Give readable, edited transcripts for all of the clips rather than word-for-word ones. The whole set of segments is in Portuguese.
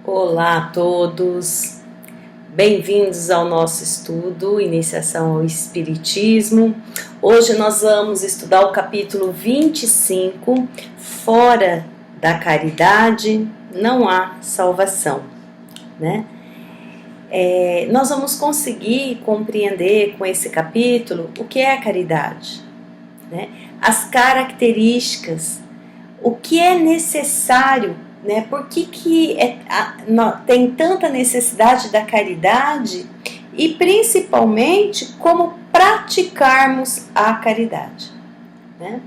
Olá a todos, bem-vindos ao nosso estudo, Iniciação ao Espiritismo. Hoje nós vamos estudar o capítulo 25, Fora da Caridade não há salvação, né? Nós vamos conseguir compreender com esse capítulo o que é a caridade, né? As características, o que é necessário, né? Por que tem tanta necessidade da caridade e principalmente como praticarmos a caridade, né?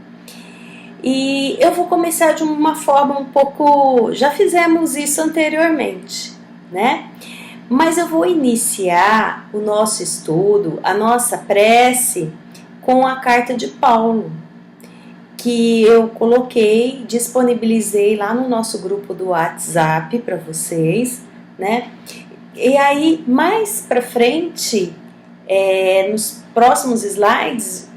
E eu vou começar de uma forma um pouco... Já fizemos isso anteriormente, né? Mas eu vou iniciar o nosso estudo, a nossa prece, com a carta de Paulo, que eu coloquei, disponibilizei lá no nosso grupo do WhatsApp para vocês, né? E aí, mais para frente, nos próximos slides,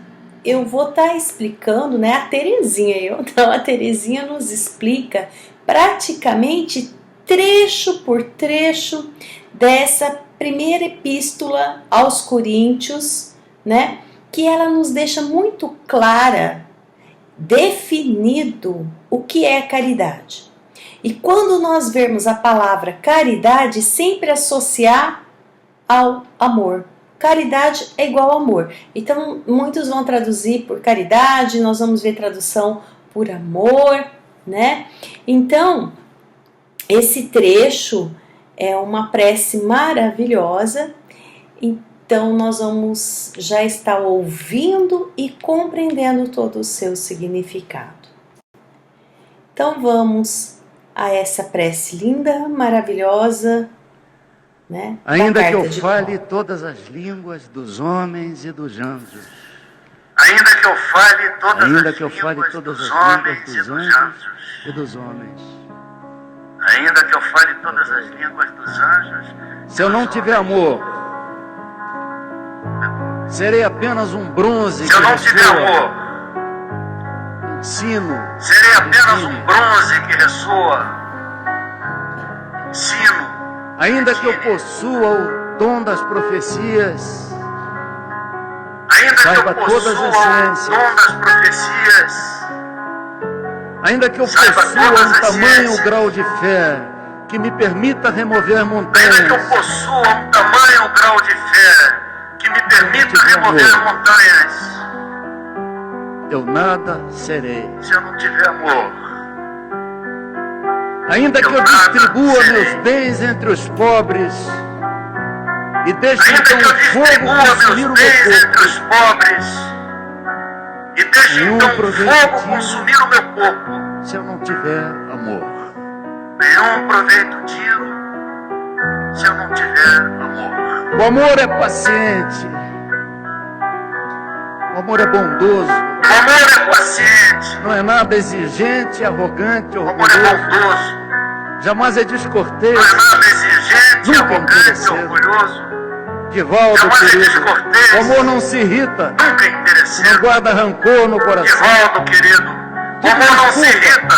eu vou estar explicando, né? A Terezinha nos explica praticamente trecho por trecho dessa primeira epístola aos Coríntios, né? Que ela nos deixa muito clara, definido o que é caridade. E quando nós vermos a palavra caridade, sempre associar ao amor. Caridade é igual amor. Então, muitos vão traduzir por caridade, nós vamos ver tradução por amor, né? Então, esse trecho é uma prece maravilhosa. Então, nós vamos já estar ouvindo e compreendendo todo o seu significado. Então, vamos a essa prece linda, maravilhosa, né? Ainda que eu fale todas as línguas dos homens e dos anjos. Ainda que eu fale todas as línguas dos anjos e dos homens. Ainda que eu fale todas as línguas dos anjos. Se eu não tiver amor, serei apenas um bronze. Se eu não tiver amor, ensino. Serei apenas um bronze que ressoa. Ensino. Ainda que eu possua o dom das profecias, saiba todas as ciências, ainda que eu possua um tamanho grau de fé que me permita remover montanhas, ainda que eu possua um tamanho grau de fé que me permita remover montanhas, eu nada serei. Se eu não tiver amor, ainda que eu distribua meus bens entre os pobres e deixe então o fogo consumir o meu corpo, se eu não tiver amor. Nenhum proveito tiro se eu não tiver amor. O amor é paciente. O amor é bondoso. O amor é paciente. Não é nada exigente, arrogante, orgulhoso. O amor é bondoso. Jamais é descortês. Não é nada exigente, arrogante, orgulhoso. Divaldo, querido, o amor não se irrita. Nunca é interesseiro. Não guarda rancor no coração. Divaldo, querido, o amor não se irrita.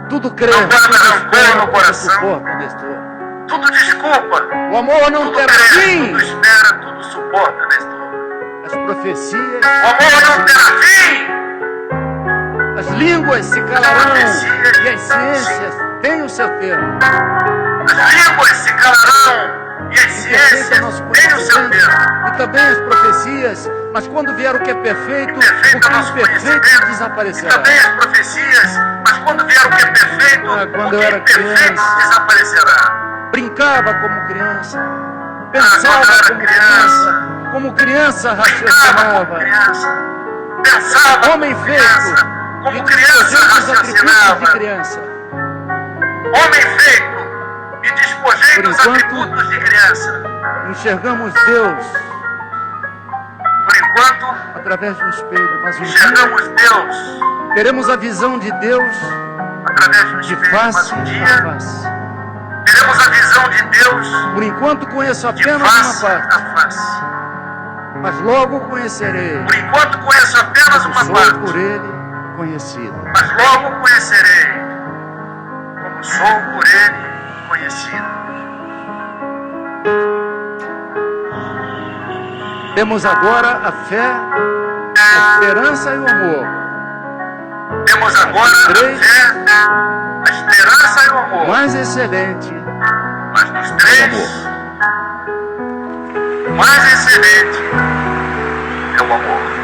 Tudo crê, não guarda rancor no coração. Suporta, tudo desculpa. O amor não tudo tem fim. Tudo espera, tudo suporta, Nestor. As profecias. O amor não terá fim. As línguas se calarão e as ciências têm o seu termo. As línguas se calarão e as ciências têm o seu termo. E também as profecias, mas quando vier o que é perfeito, o que é imperfeito desaparecerá. E também as profecias, mas quando vier o que é perfeito, o que é imperfeito desaparecerá. Brincava como criança, pensava como criança raciocinava. Pensava homem feito, como criança raciocinava. De criança. Homem feito e despojei dos atributos de criança. Enxergamos Deus por enquanto através do espelho, mas enxergamos Deus. Teremos a visão de Deus através do espelho, mas um dia teremos a visão de Deus. Por enquanto conheço apenas uma parte, mas logo conhecerei. Por enquanto conheço apenas uma sou parte. Por Ele conhecido. Mas logo conhecerei, como sou por Ele desconhecido. Temos agora a fé, a esperança e o amor. Temos agora a fé, a esperança e o amor. Mais excelente, Mas dos três, o mais excelente é o amor.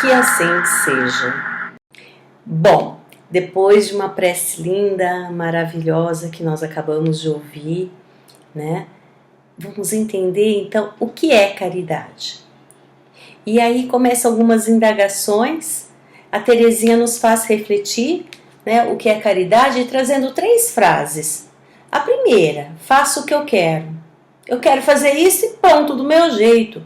Que assim seja. Bom, depois de uma prece linda, maravilhosa que nós acabamos de ouvir, né? Vamos entender então o que é caridade. E aí começam algumas indagações. A Terezinha nos faz refletir, né, o que é caridade, trazendo 3 frases. A primeira: faço o que eu quero. Eu quero fazer isso e ponto, do meu jeito.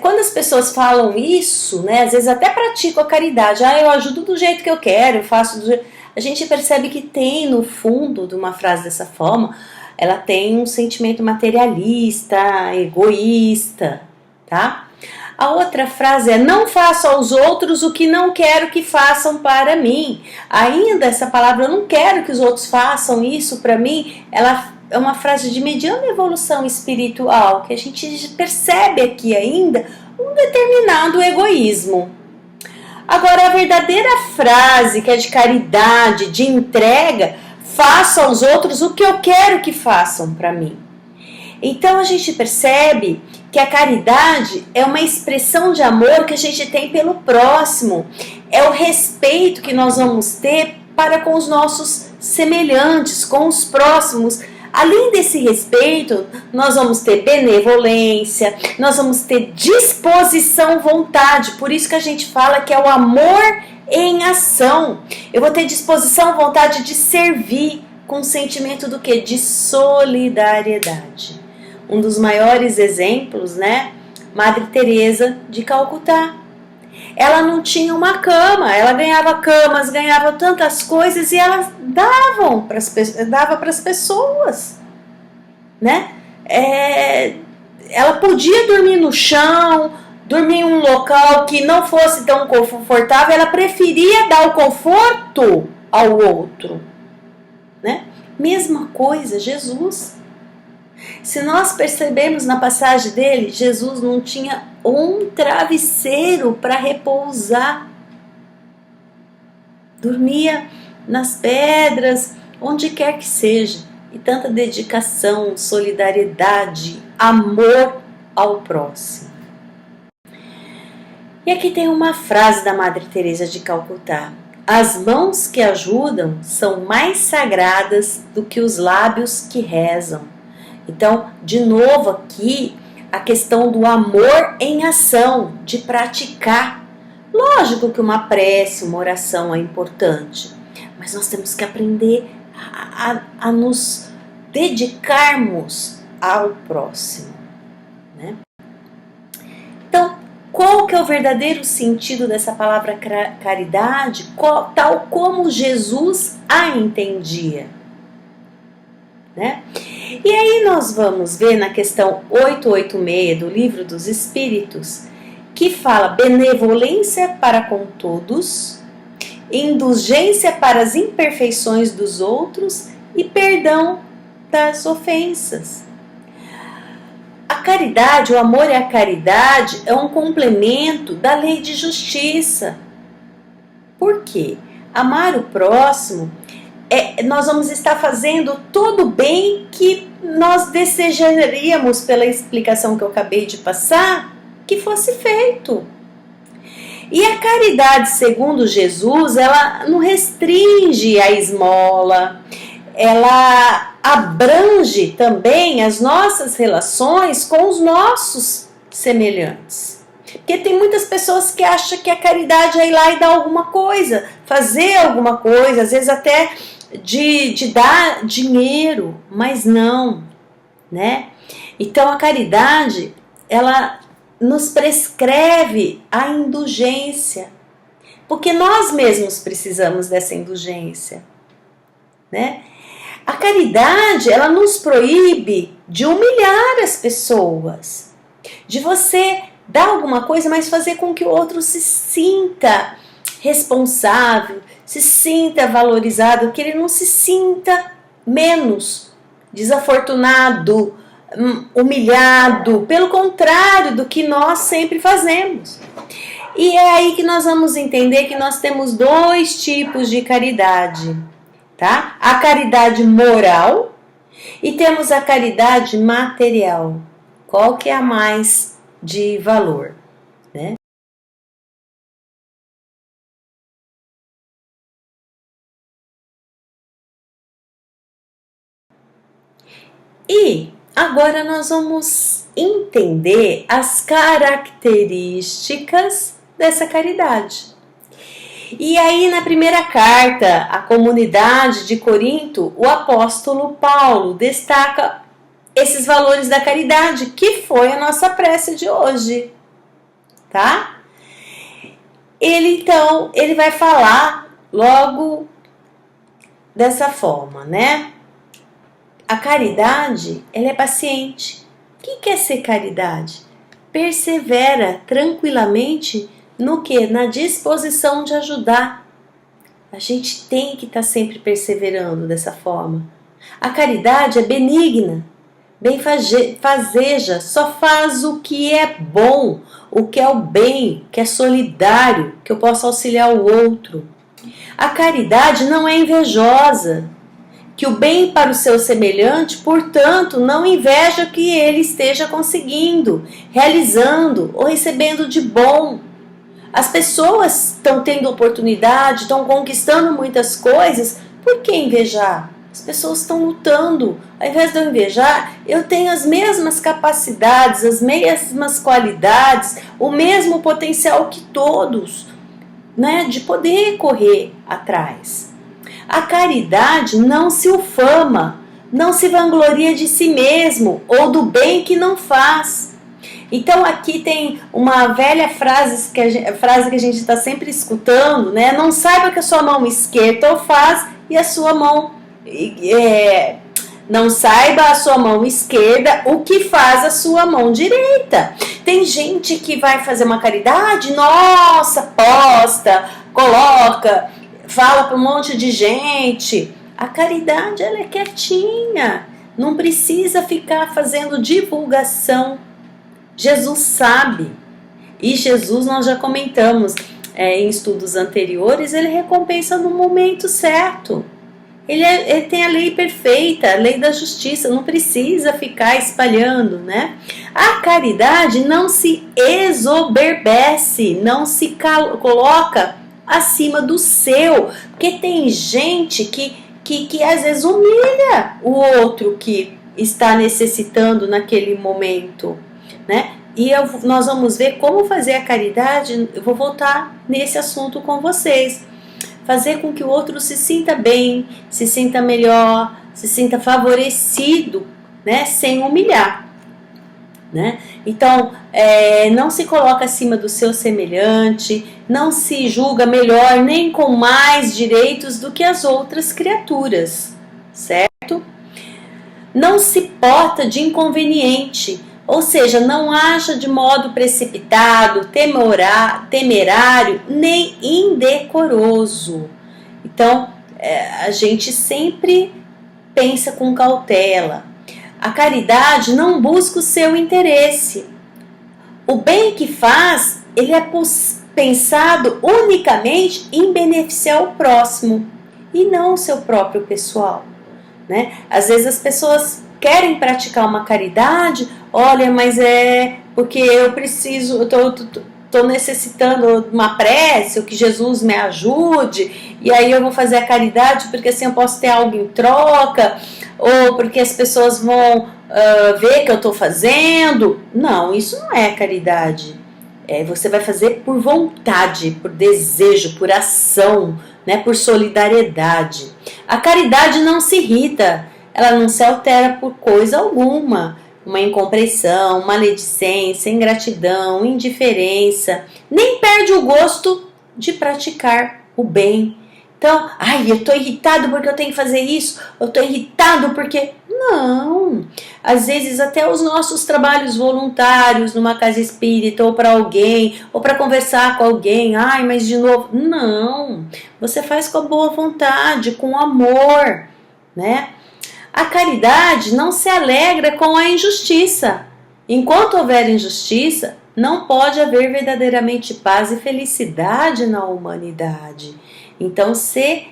Quando as pessoas falam isso, né, às vezes até pratico a caridade, eu ajudo do jeito que eu quero, eu faço do jeito... A gente percebe que tem no fundo de uma frase dessa forma, ela tem um sentimento materialista, egoísta, tá? A outra frase é: não faço aos outros o que não quero que façam para mim. Ainda essa palavra, eu não quero que os outros façam isso para mim, ela é uma frase de mediana evolução espiritual, que a gente percebe aqui ainda um determinado egoísmo. Agora, a verdadeira frase, que é de caridade, de entrega: faço aos outros o que eu quero que façam para mim. Então a gente percebe que a caridade é uma expressão de amor que a gente tem pelo próximo, é o respeito que nós vamos ter para com os nossos semelhantes, com os próximos. Além desse respeito, nós vamos ter benevolência, nós vamos ter disposição, vontade. Por isso que a gente fala que é o amor em ação. Eu vou ter disposição, vontade de servir, com um sentimento do quê? De solidariedade. Um dos maiores exemplos, né? Madre Teresa de Calcutá. Ela não tinha uma cama, ela ganhava camas, ganhava tantas coisas e ela dava para as pessoas, né? Ela podia dormir no chão, dormir em um local que não fosse tão confortável, ela preferia dar o conforto ao outro, né? Mesma coisa, Jesus. Se nós percebermos na passagem dele, Jesus não tinha um travesseiro para repousar. Dormia nas pedras, onde quer que seja. E tanta dedicação, solidariedade, amor ao próximo. E aqui tem uma frase da Madre Teresa de Calcutá: as mãos que ajudam são mais sagradas do que os lábios que rezam. Então, de novo aqui, a questão do amor em ação, de praticar. Lógico que uma prece, uma oração é importante, mas nós temos que aprender a nos dedicarmos ao próximo, né? Então, qual que é o verdadeiro sentido dessa palavra caridade, tal como Jesus a entendia, né? E aí nós vamos ver na questão 886 do Livro dos Espíritos, que fala benevolência para com todos, indulgência para as imperfeições dos outros e perdão das ofensas. A caridade, o amor e a caridade é um complemento da lei de justiça. Por quê? Amar o próximo, nós vamos estar fazendo todo o bem que nós desejaríamos, pela explicação que eu acabei de passar, que fosse feito. E a caridade, segundo Jesus, ela não restringe a esmola, ela abrange também as nossas relações com os nossos semelhantes. Porque tem muitas pessoas que acham que a caridade é ir lá e dar alguma coisa, fazer alguma coisa, às vezes até de dar dinheiro, mas não, né? Então a caridade, ela nos prescreve a indulgência, porque nós mesmos precisamos dessa indulgência, né? A caridade, ela nos proíbe de humilhar as pessoas, de você dar alguma coisa, mas fazer com que o outro se sinta responsável, se sinta valorizado, que ele não se sinta menos, desafortunado, humilhado, pelo contrário do que nós sempre fazemos. E é aí que nós vamos entender que nós temos 2 tipos de caridade, tá? A caridade moral e temos a caridade material. Qual que é a mais de valor, né? E agora nós vamos entender as características dessa caridade. E aí na primeira carta à comunidade de Corinto, o apóstolo Paulo destaca esses valores da caridade, que foi a nossa prece de hoje, tá? Ele vai falar logo dessa forma, né? A caridade, ela é paciente. O que é ser caridade? Persevera tranquilamente no que? Na disposição de ajudar. A gente tem que estar sempre perseverando dessa forma. A caridade é benigna, benfazeja, só faz o que é bom, o que é o bem, que é solidário, que eu posso auxiliar o outro. A caridade não é invejosa, que o bem para o seu semelhante, portanto, não inveja o que ele esteja conseguindo, realizando ou recebendo de bom. As pessoas estão tendo oportunidade, estão conquistando muitas coisas, por que invejar? As pessoas estão lutando. Ao invés de eu invejar, eu tenho as mesmas capacidades, as mesmas qualidades, o mesmo potencial que todos, né, de poder correr atrás. A caridade não se ufama, não se vangloria de si mesmo ou do bem que não faz. Então aqui tem uma velha frase que a gente está sempre escutando, né? Não saiba que a sua mão esquerda faz e a sua mão... não saiba a sua mão esquerda o que faz a sua mão direita. Tem gente que vai fazer uma caridade, nossa, posta, coloca, fala para um monte de gente. A caridade, ela é quietinha, não precisa ficar fazendo divulgação. Jesus sabe, e Jesus, nós já comentamos em estudos anteriores, ele recompensa no momento certo. Ele tem a lei perfeita, a lei da justiça, não precisa ficar espalhando, né? A caridade não se exoberbece, não se coloca acima do seu, porque tem gente que às vezes humilha o outro que está necessitando naquele momento, né? E nós vamos ver como fazer a caridade. Eu vou voltar nesse assunto com vocês. Fazer com que o outro se sinta bem, se sinta melhor, se sinta favorecido, né? Sem humilhar, né? Então, não se coloca acima do seu semelhante, não se julga melhor nem com mais direitos do que as outras criaturas, certo? Não se porta de inconveniente, ou seja, não aja de modo precipitado, temerário, nem indecoroso. Então, a gente sempre pensa com cautela. A caridade não busca o seu interesse. O bem que faz, ele é pensado unicamente em beneficiar o próximo e não o seu próprio pessoal, né? Às vezes as pessoas querem praticar uma caridade, olha, mas é porque eu preciso, eu estou necessitando de uma prece, ou que Jesus me ajude, e aí eu vou fazer a caridade porque assim eu posso ter algo em troca, ou porque as pessoas vão ver que eu estou fazendo. Não, isso não é caridade. Você vai fazer por vontade, por desejo, por ação, né, por solidariedade. A caridade não se irrita, ela não se altera por coisa alguma. Uma incompreensão, maledicência, ingratidão, indiferença, nem perde o gosto de praticar o bem. Então, eu estou irritado porque eu tenho que fazer isso, eu estou irritado porque... Não, às vezes até os nossos trabalhos voluntários numa casa espírita ou para alguém, ou para conversar com alguém, mas de novo, não, você faz com a boa vontade, com amor, né? A caridade não se alegra com a injustiça. Enquanto houver injustiça, não pode haver verdadeiramente paz e felicidade na humanidade. Então, ser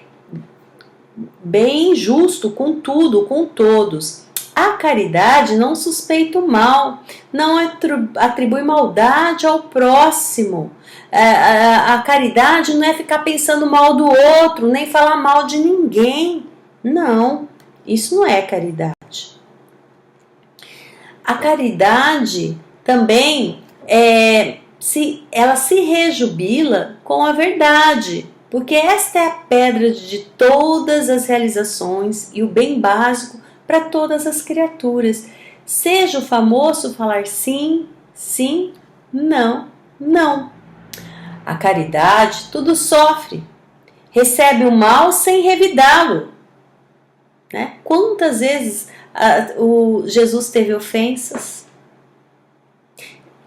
bem justo com tudo, com todos. A caridade não suspeita o mal, não atribui maldade ao próximo. A caridade não é ficar pensando mal do outro, nem falar mal de ninguém. Não, isso não é caridade. A caridade também ela se rejubila com a verdade. Porque esta é a pedra de todas as realizações e o bem básico para todas as criaturas. Seja o famoso falar sim, sim, não, não. A caridade tudo sofre, recebe o mal sem revidá-lo. Né? Quantas vezes o Jesus teve ofensas?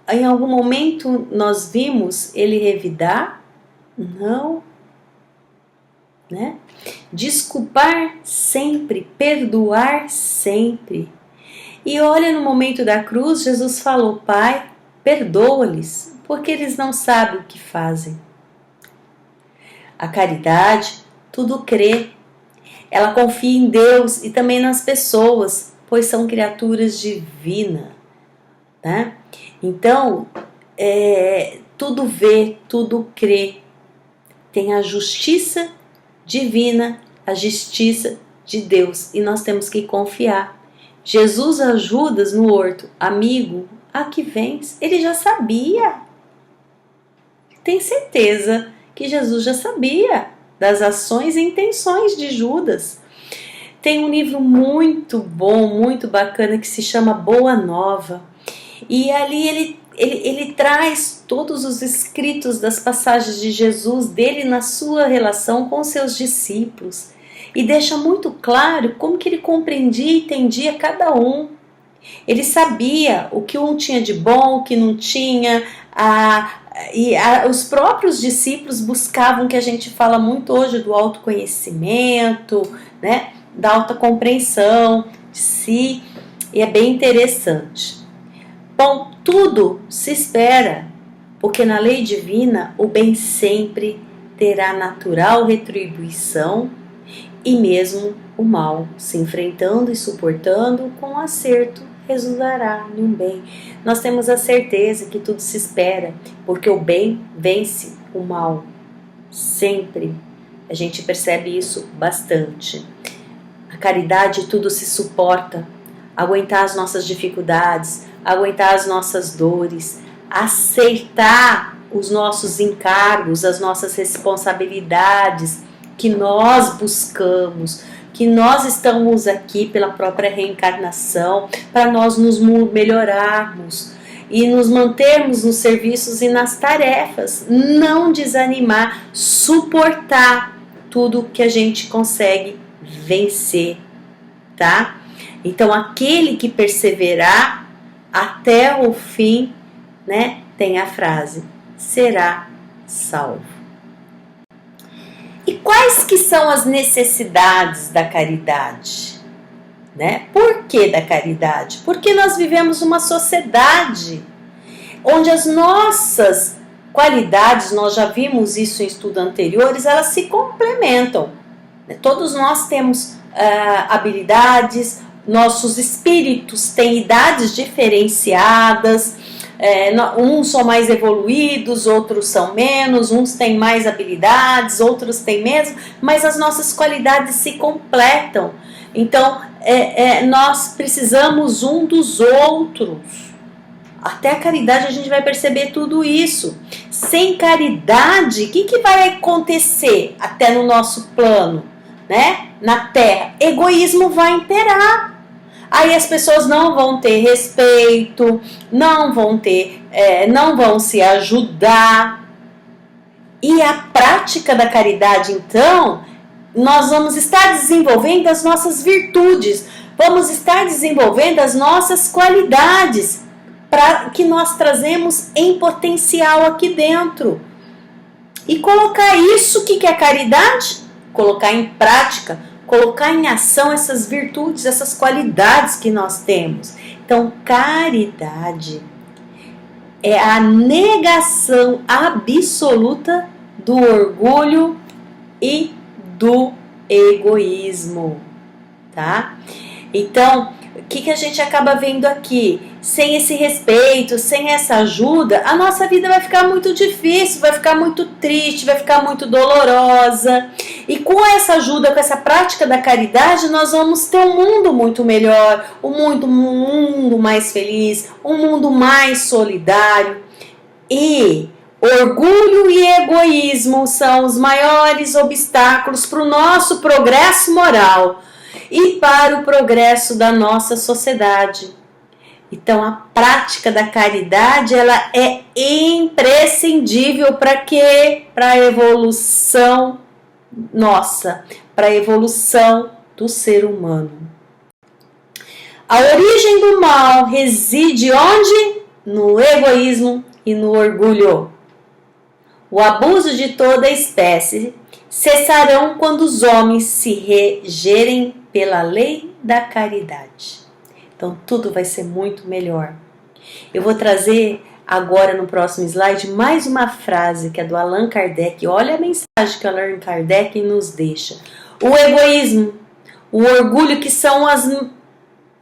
Em algum momento nós vimos ele revidar? Não. Né? Desculpar sempre, perdoar sempre. E olha, no momento da cruz, Jesus falou: Pai, perdoa-lhes, porque eles não sabem o que fazem. A caridade tudo crê. Ela confia em Deus e também nas pessoas, pois são criaturas divinas. Né? Então, tudo vê, tudo crê. Tem a justiça divina, a justiça de Deus, e nós temos que confiar. Jesus a Judas no horto: amigo, a que vens? Ele já sabia. Tem certeza que Jesus já sabia das ações e intenções de Judas. Tem um livro muito bom, muito bacana, que se chama Boa Nova, e ali ele traz todos os escritos das passagens de Jesus, dele na sua relação com seus discípulos, e deixa muito claro como que ele compreendia e entendia cada um. Ele sabia o que um tinha de bom, o que não tinha, os próprios discípulos buscavam, que a gente fala muito hoje, do autoconhecimento, né? Da autocompreensão de si, e é bem interessante. Bom, tudo se espera, porque na lei divina o bem sempre terá natural retribuição, e mesmo o mal, se enfrentando e suportando, com acerto resultará em um bem. Nós temos a certeza que tudo se espera, porque o bem vence o mal, sempre. A gente percebe isso bastante. A caridade tudo se suporta, aguentar as nossas dificuldades, aguentar as nossas dores, aceitar os nossos encargos, as nossas responsabilidades que nós buscamos, que nós estamos aqui pela própria reencarnação, para nós nos melhorarmos e nos mantermos nos serviços e nas tarefas, não desanimar, suportar tudo que a gente consegue vencer, tá? Então, aquele que perseverar até o fim, né, tem a frase: será salvo. E quais que são as necessidades da caridade? Né? Por que da caridade? Porque nós vivemos uma sociedade onde as nossas qualidades, nós já vimos isso em estudos anteriores, elas se complementam. Todos nós temos habilidades, nossos espíritos têm idades diferenciadas, uns são mais evoluídos, outros são menos, uns têm mais habilidades, outros têm menos, mas as nossas qualidades se completam. Então, nós precisamos um dos outros. Até a caridade a gente vai perceber tudo isso. Sem caridade, o que vai acontecer até no nosso plano? né, na Terra, egoísmo vai imperar. Aí as pessoas não vão ter respeito, não vão se ajudar. E a prática da caridade, então, nós vamos estar desenvolvendo as nossas virtudes, vamos estar desenvolvendo as nossas qualidades, que nós trazemos em potencial aqui dentro. E colocar isso, o que é caridade? Colocar em prática, colocar em ação essas virtudes, essas qualidades que nós temos. Então, caridade é a negação absoluta do orgulho e do egoísmo, tá? Então, o que a gente acaba vendo aqui? Sem esse respeito, sem essa ajuda, a nossa vida vai ficar muito difícil, vai ficar muito triste, vai ficar muito dolorosa. E com essa ajuda, com essa prática da caridade, nós vamos ter um mundo muito melhor, um mundo mais feliz, um mundo mais solidário. E orgulho e egoísmo são os maiores obstáculos para o nosso progresso moral e para o progresso da nossa sociedade. Então, a prática da caridade, ela é imprescindível para quê? Para a evolução nossa, para a evolução do ser humano. A origem do mal reside onde? No egoísmo e no orgulho. O abuso de toda espécie cessarão quando os homens se regerem pela lei da caridade. Então, tudo vai ser muito melhor. Eu vou trazer agora no próximo slide mais uma frase que é do Allan Kardec. Olha a mensagem que Allan Kardec nos deixa. O egoísmo, o orgulho, que são as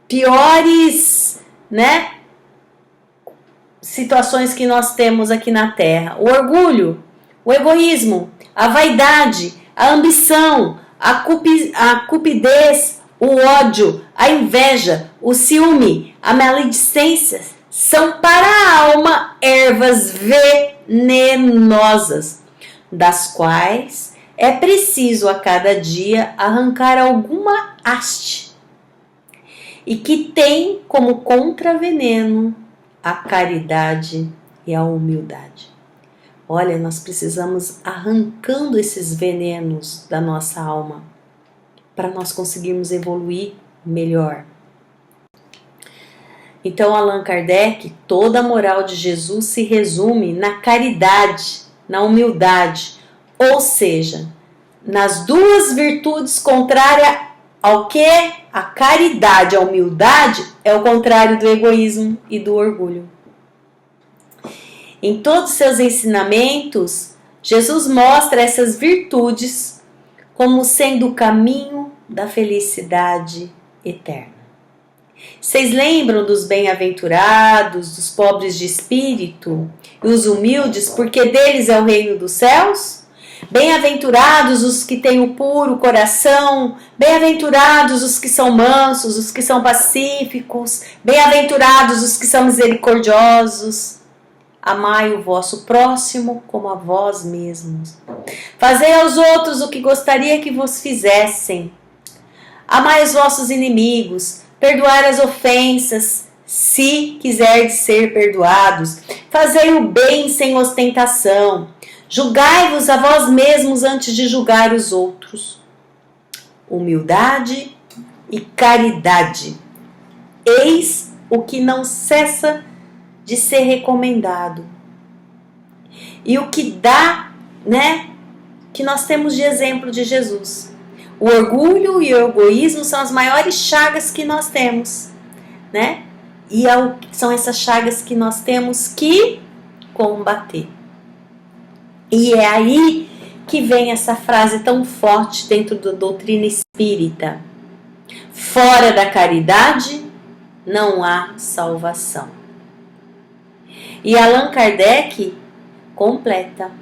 piores, né, situações que nós temos aqui na Terra. O orgulho, o egoísmo, a vaidade, a ambição, a cupidez, o ódio, a inveja, o ciúme, a maledicência são para a alma ervas venenosas, das quais é preciso a cada dia arrancar alguma haste, e que tem como contraveneno a caridade e a humildade. Olha, nós precisamos arrancando esses venenos da nossa alma para nós conseguirmos evoluir melhor. Então, Allan Kardec, toda a moral de Jesus se resume na caridade, na humildade, ou seja, nas duas virtudes contrárias ao que? A caridade, a humildade é o contrário do egoísmo e do orgulho. Em todos os seus ensinamentos, Jesus mostra essas virtudes como sendo o caminho da felicidade eterna. Vocês lembram dos bem-aventurados, dos pobres de espírito e os humildes, porque deles é o reino dos céus? Bem-aventurados os que têm o puro coração, bem-aventurados os que são mansos, os que são pacíficos, bem-aventurados os que são misericordiosos. Amai o vosso próximo como a vós mesmos. Fazei aos outros o que gostaria que vos fizessem. Amai os vossos inimigos, perdoai as ofensas, se quiserdes ser perdoados. Fazei o bem sem ostentação. Julgai-vos a vós mesmos antes de julgar os outros. Humildade e caridade. Eis o que não cessa de ser recomendado. E o que dá, né, que nós temos de exemplo de Jesus. O orgulho e o egoísmo são as maiores chagas que nós temos, né? E são essas chagas que nós temos que combater. E é aí que vem essa frase tão forte dentro da doutrina espírita: fora da caridade não há salvação. E Allan Kardec completa: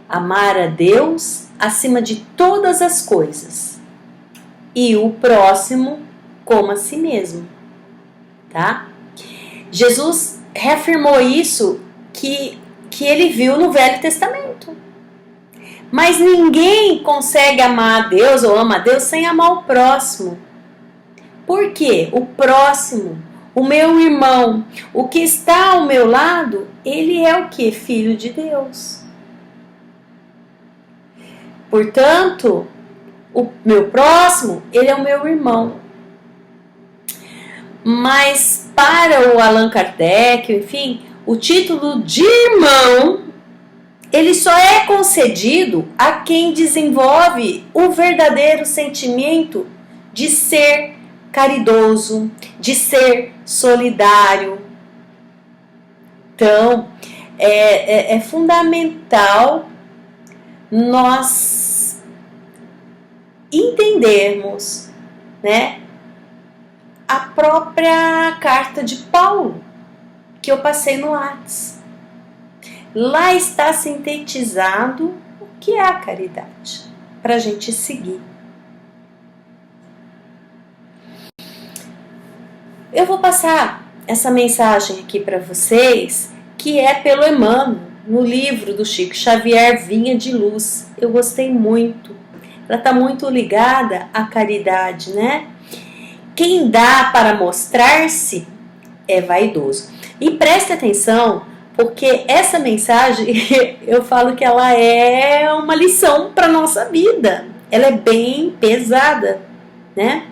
amar a Deus acima de todas as coisas e o próximo como a si mesmo, tá? Jesus reafirmou isso que ele viu no Velho Testamento. Mas ninguém consegue amar a Deus ou ama a Deus sem amar o próximo. Por quê? O próximo, o meu irmão, o que está ao meu lado, ele é o quê? Filho de Deus. Portanto, o meu próximo, ele é o meu irmão. Mas para o Allan Kardec, enfim, o título de irmão, ele só é concedido a quem desenvolve o verdadeiro sentimento de ser caridoso, de ser solidário. Então, é fundamental nós entendermos, né, a própria carta de Paulo que eu passei no Whats. Lá está sintetizado o que é a caridade, para a gente seguir. Eu vou passar essa mensagem aqui para vocês, que é pelo Emmanuel, no livro do Chico Xavier, Vinha de Luz. Eu gostei muito. Ela está muito ligada à caridade, né? Quem dá para mostrar-se é vaidoso. E preste atenção, porque essa mensagem, eu falo que ela é uma lição para a nossa vida. Ela é bem pesada, né?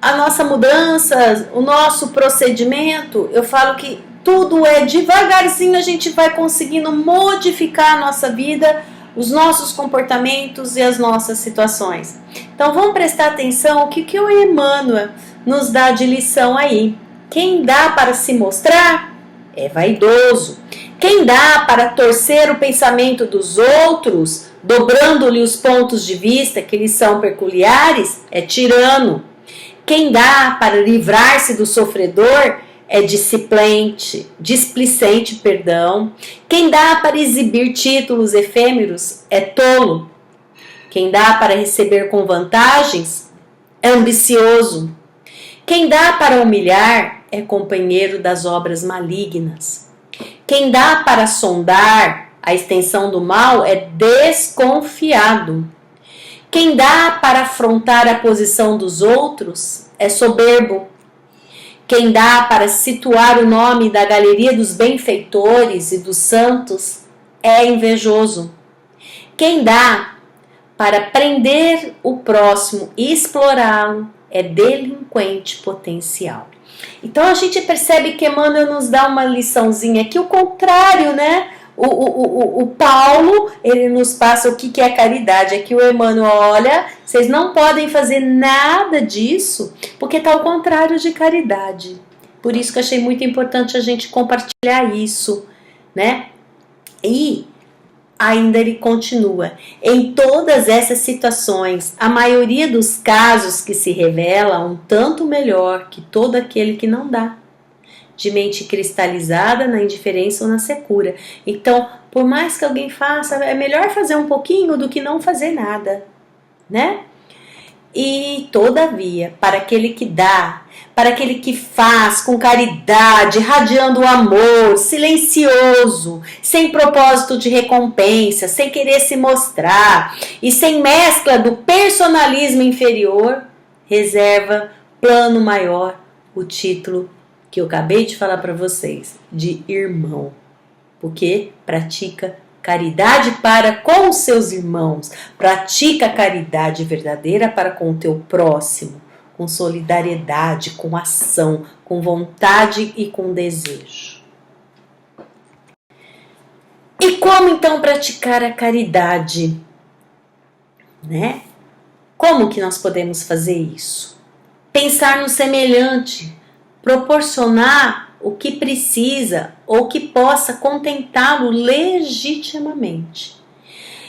A nossa mudança, o nosso procedimento, eu falo que tudo é devagarzinho, a gente vai conseguindo modificar a nossa vida, os nossos comportamentos e as nossas situações. Então vamos prestar atenção o que o Emmanuel nos dá de lição aí. Quem dá para se mostrar é vaidoso. Quem dá para torcer o pensamento dos outros, dobrando-lhe os pontos de vista que lhes são peculiares, é tirano. Quem dá para livrar-se do sofredor é displicente. Quem dá para exibir títulos efêmeros é tolo. Quem dá para receber com vantagens é ambicioso. Quem dá para humilhar é companheiro das obras malignas. Quem dá para sondar a extensão do mal é desconfiado. Quem dá para afrontar a posição dos outros é soberbo. Quem dá para situar o nome da galeria dos benfeitores e dos santos é invejoso. Quem dá para prender o próximo e explorá-lo é delinquente potencial. Então a gente percebe que Emmanuel nos dá uma liçãozinha aqui, o contrário, né? O Paulo, ele nos passa o que é caridade. Aqui o Emmanuel, olha, vocês não podem fazer nada disso, porque está ao contrário de caridade. Por isso que eu achei muito importante a gente compartilhar isso, né? E ainda ele continua. Em todas essas situações, a maioria dos casos que se revela um tanto melhor que todo aquele que não dá, de mente cristalizada na indiferença ou na secura. Então, por mais que alguém faça, é melhor fazer um pouquinho do que não fazer nada, né? E, todavia, para aquele que dá, para aquele que faz com caridade, radiando o amor, silencioso, sem propósito de recompensa, sem querer se mostrar e sem mescla do personalismo inferior, reserva plano maior, o título que eu acabei de falar para vocês, de irmão, porque pratica caridade para com os seus irmãos, pratica caridade verdadeira para com o teu próximo, com solidariedade, com ação, com vontade e com desejo. E como então praticar a caridade, né? Como que nós podemos fazer isso? Pensar no semelhante, proporcionar o que precisa ou que possa contentá-lo legitimamente.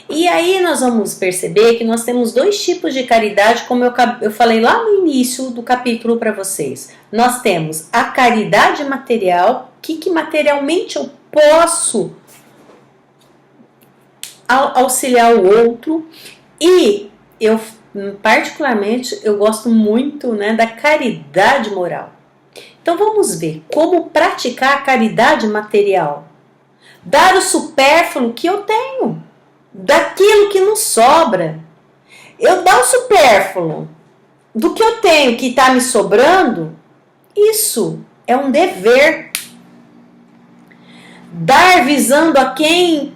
E aí nós vamos perceber que nós temos dois tipos de caridade, como eu falei lá no início do capítulo para vocês. Nós temos a caridade material, que materialmente eu posso auxiliar o outro, e eu particularmente eu gosto muito, né, da caridade moral. Então vamos ver como praticar a caridade material. Dar o supérfluo que eu tenho. daquilo que nos sobra. Eu dar o supérfluo do que eu tenho que está me sobrando, isso é um dever. Dar visando a quem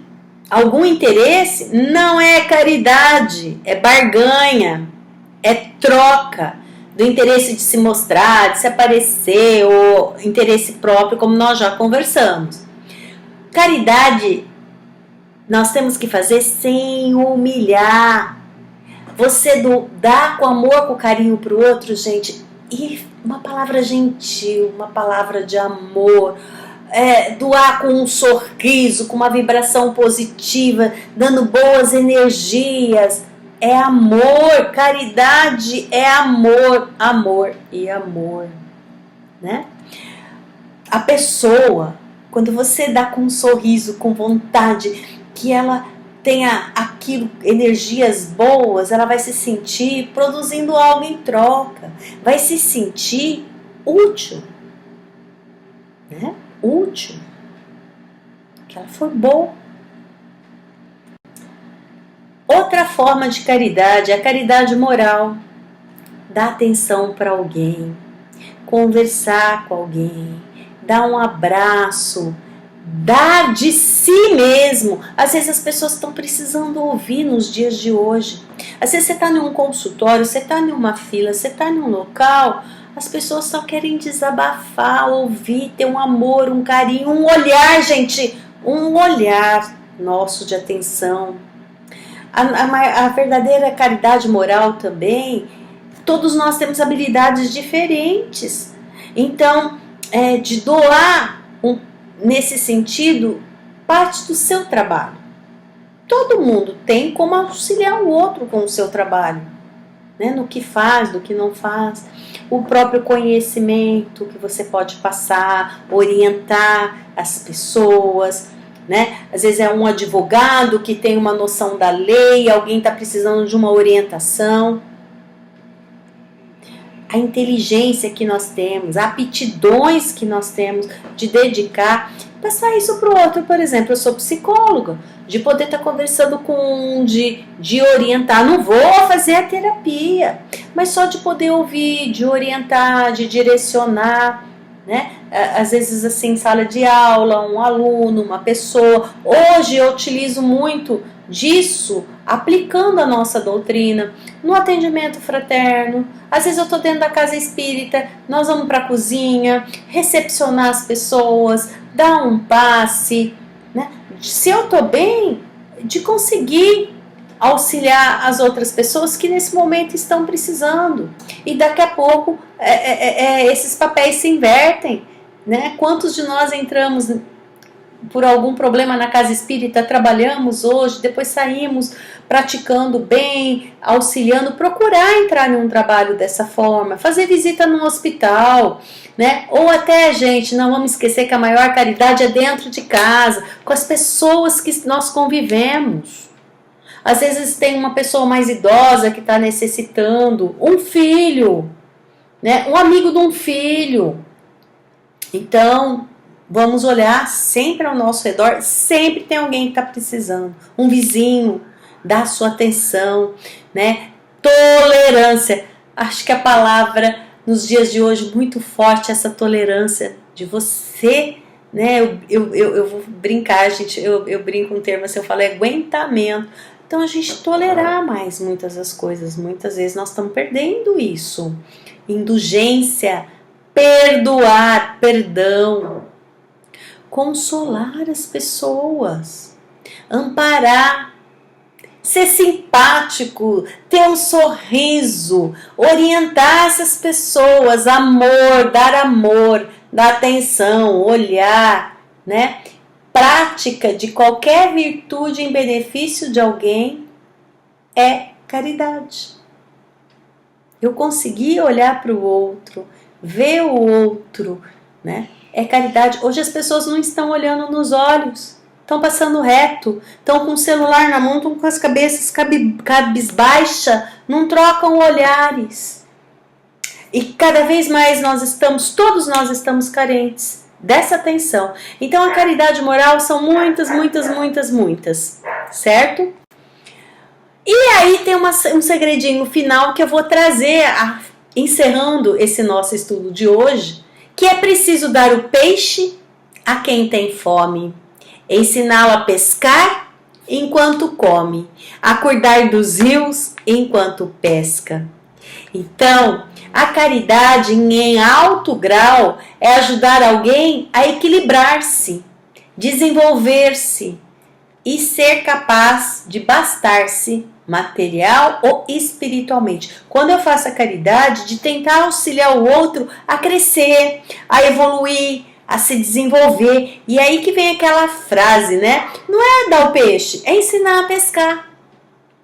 algum interesse não é caridade, é barganha, é troca do interesse de se mostrar, de se aparecer, ou interesse próprio, como nós já conversamos. Caridade nós temos que fazer sem humilhar. Você dá com amor, com carinho para o outro, gente, e uma palavra gentil, uma palavra de amor, doar com um sorriso, com uma vibração positiva, dando boas energias. É amor, caridade é amor, amor e amor, né? A pessoa, quando você dá com um sorriso, com vontade, que ela tenha aquilo, energias boas, ela vai se sentir produzindo algo em troca, vai se sentir útil, né? Útil, que ela foi boa. Outra forma de caridade é a caridade moral. Dar atenção para alguém, conversar com alguém, dar um abraço, dar de si mesmo. Às vezes as pessoas estão precisando ouvir nos dias de hoje. Às vezes você está num consultório, você está em uma fila, você está num local, as pessoas só querem desabafar, ouvir, ter um amor, um carinho, um olhar, gente, um olhar nosso de atenção. A verdadeira caridade moral também, todos nós temos habilidades diferentes. Então, de doar, nesse sentido, parte do seu trabalho. Todo mundo tem como auxiliar o outro com o seu trabalho, né? No que faz, do que não faz. O próprio conhecimento que você pode passar, orientar as pessoas, né? Às vezes é um advogado que tem uma noção da lei, alguém está precisando de uma orientação. A inteligência que nós temos, aptidões que nós temos de dedicar, passar isso para o outro. Por exemplo, eu sou psicóloga, de poder estar conversando com de orientar. Não vou fazer a terapia, mas só de poder ouvir, de orientar, de direcionar, né? Às vezes assim, em sala de aula, um aluno, uma pessoa. Hoje eu utilizo muito disso, aplicando a nossa doutrina, no atendimento fraterno. Às vezes eu estou dentro da casa espírita, nós vamos para a cozinha, recepcionar as pessoas, dar um passe, né? Se eu estou bem, de conseguir auxiliar as outras pessoas que nesse momento estão precisando. E daqui a pouco esses papéis se invertem, né? Quantos de nós entramos por algum problema na casa espírita, trabalhamos hoje, depois saímos praticando bem, auxiliando, procurar entrar em um trabalho dessa forma, fazer visita no hospital, né? Ou até, gente, não vamos esquecer que a maior caridade é dentro de casa, com as pessoas que nós convivemos. Às vezes tem uma pessoa mais idosa que está necessitando, um filho, né? Um amigo de um filho. Então, vamos olhar sempre ao nosso redor, sempre tem alguém que está precisando, um vizinho, dá sua atenção, né? Tolerância, acho que a palavra nos dias de hoje muito forte, essa tolerância de você, né? Eu vou brincar, gente, eu brinco um termo assim, eu falo aguentamento. Então a gente tolerar mais muitas das coisas, muitas vezes nós estamos perdendo isso. Indulgência, perdoar, perdão, consolar as pessoas, amparar, ser simpático, ter um sorriso, orientar essas pessoas, amor, dar atenção, olhar, né? Prática de qualquer virtude em benefício de alguém é caridade. Eu consegui olhar para o outro, ver o outro, né? É caridade. Hoje as pessoas não estão olhando nos olhos, estão passando reto, estão com o celular na mão, estão com as cabeças cabisbaixa, não trocam olhares. E cada vez mais todos nós estamos carentes dessa atenção. Então a caridade moral são muitas, certo? E aí tem um segredinho final que eu vou trazer, encerrando esse nosso estudo de hoje, que é preciso dar o peixe a quem tem fome, ensiná-lo a pescar enquanto come, a cuidar dos rios enquanto pesca. Então, a caridade em alto grau é ajudar alguém a equilibrar-se, desenvolver-se e ser capaz de bastar-se material ou espiritualmente. Quando eu faço a caridade, de tentar auxiliar o outro a crescer, a evoluir, a se desenvolver. E aí que vem aquela frase, né? Não é dar o peixe, é ensinar a pescar.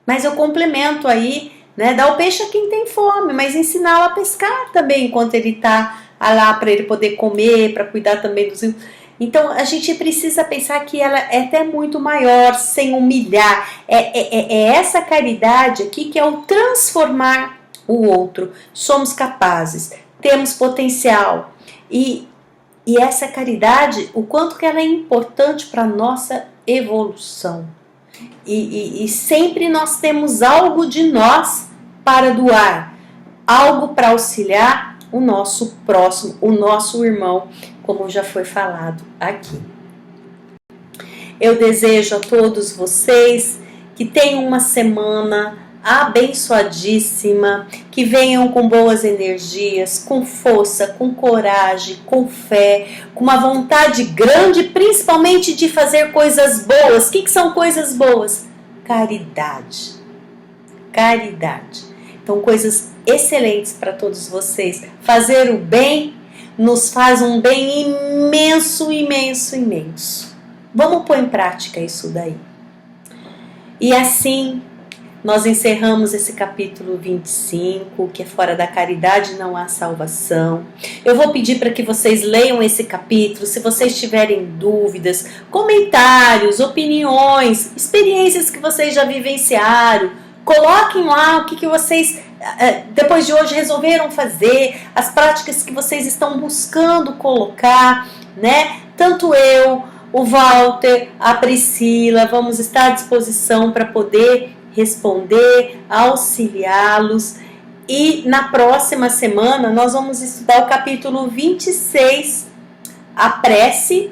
Mas eu complemento aí, né? Dar o peixe a quem tem fome, mas ensiná-lo a pescar também, enquanto ele está lá, para ele poder comer, para cuidar também dos... Então, a gente precisa pensar que ela é até muito maior, sem humilhar. É essa caridade aqui que é o transformar o outro. Somos capazes, temos potencial. E essa caridade, o quanto que ela é importante para a nossa evolução. E sempre nós temos algo de nós para doar, algo para auxiliar o nosso próximo, o nosso irmão, como já foi falado aqui. Eu desejo a todos vocês que tenham uma semana abençoadíssima, que venham com boas energias, com força, com coragem, com fé, com uma vontade grande, principalmente de fazer coisas boas. O que são coisas boas? Caridade. Caridade. Então, coisas excelentes para todos vocês. Fazer o bem nos faz um bem imenso, imenso, imenso. Vamos pôr em prática isso daí. E assim, nós encerramos esse capítulo 25, que é fora da caridade não há salvação. Eu vou pedir para que vocês leiam esse capítulo, se vocês tiverem dúvidas, comentários, opiniões, experiências que vocês já vivenciaram. Coloquem lá o que vocês, depois de hoje, resolveram fazer, as práticas que vocês estão buscando colocar, né? Tanto eu, o Walter, a Priscila, vamos estar à disposição para poder responder, auxiliá-los. E na próxima semana nós vamos estudar o capítulo 26, a prece.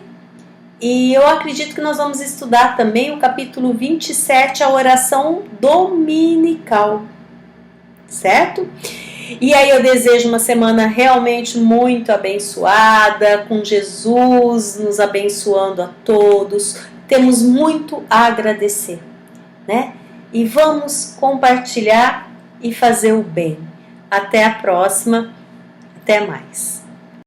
E eu acredito que nós vamos estudar também o capítulo 27, a oração dominical, certo? E aí eu desejo uma semana realmente muito abençoada, com Jesus nos abençoando a todos. Temos muito a agradecer, né? E vamos compartilhar e fazer o bem. Até a próxima, até mais.